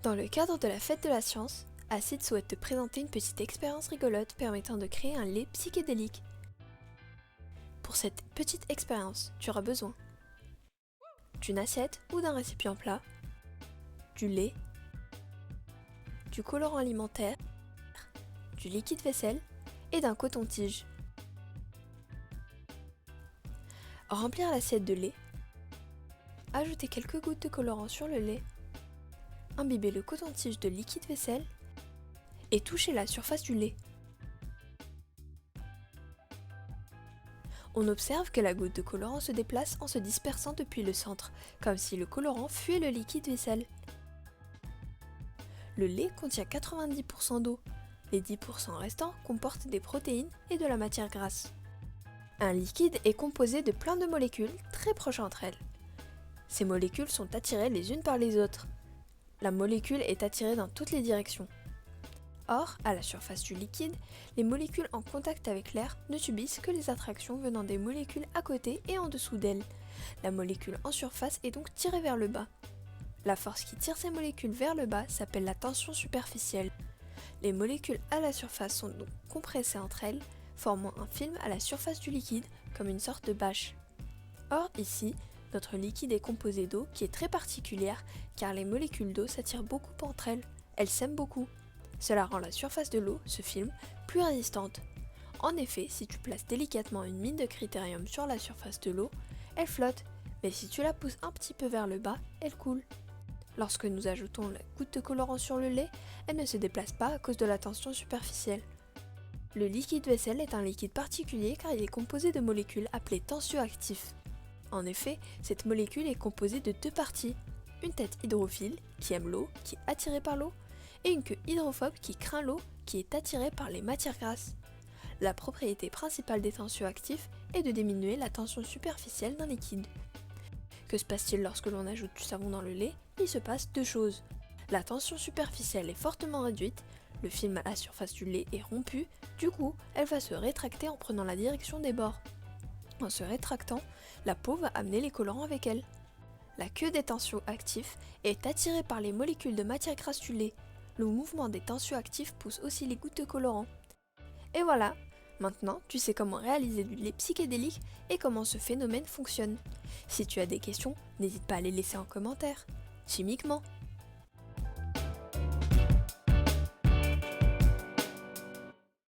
Dans le cadre de la fête de la science, Acide souhaite te présenter une petite expérience rigolote permettant de créer un lait psychédélique. Pour cette petite expérience, tu auras besoin d'une assiette ou d'un récipient plat, du lait, du colorant alimentaire, du liquide vaisselle et d'un coton-tige. Remplir l'assiette de lait, ajouter quelques gouttes de colorant sur le lait, imbiber le coton-tige de liquide vaisselle et toucher la surface du lait. On observe que la goutte de colorant se déplace en se dispersant depuis le centre, comme si le colorant fuyait le liquide vaisselle. Le lait contient 90% d'eau. Les 10% restants comportent des protéines et de la matière grasse. Un liquide est composé de plein de molécules très proches entre elles. Ces molécules sont attirées les unes par les autres. La molécule est attirée dans toutes les directions. Or, à la surface du liquide, les molécules en contact avec l'air ne subissent que les attractions venant des molécules à côté et en dessous d'elles. La molécule en surface est donc tirée vers le bas. La force qui tire ces molécules vers le bas s'appelle la tension superficielle. Les molécules à la surface sont donc compressées entre elles, formant un film à la surface du liquide, comme une sorte de bâche. Or, ici, notre liquide est composé d'eau qui est très particulière car les molécules d'eau s'attirent beaucoup entre elles, elles s'aiment beaucoup. Cela rend la surface de l'eau, ce film, plus résistante. En effet, si tu places délicatement une mine de critérium sur la surface de l'eau, elle flotte, mais si tu la pousses un petit peu vers le bas, elle coule. Lorsque nous ajoutons la goutte de colorant sur le lait, elle ne se déplace pas à cause de la tension superficielle. Le liquide vaisselle est un liquide particulier car il est composé de molécules appelées tensioactifs. En effet, cette molécule est composée de deux parties, une tête hydrophile, qui aime l'eau, qui est attirée par l'eau, et une queue hydrophobe qui craint l'eau, qui est attirée par les matières grasses. La propriété principale des tensioactifs est de diminuer la tension superficielle d'un liquide. Que se passe-t-il lorsque l'on ajoute du savon dans le lait? Il se passe deux choses. La tension superficielle est fortement réduite, le film à la surface du lait est rompu, du coup, elle va se rétracter en prenant la direction des bords. En se rétractant, la peau va amener les colorants avec elle. La queue des tensioactifs est attirée par les molécules de matière grasse du lait. Le mouvement des tensioactifs pousse aussi les gouttes de colorant. Et voilà, maintenant tu sais comment réaliser du lait psychédélique et comment ce phénomène fonctionne. Si tu as des questions, n'hésite pas à les laisser en commentaire. Chimiquement.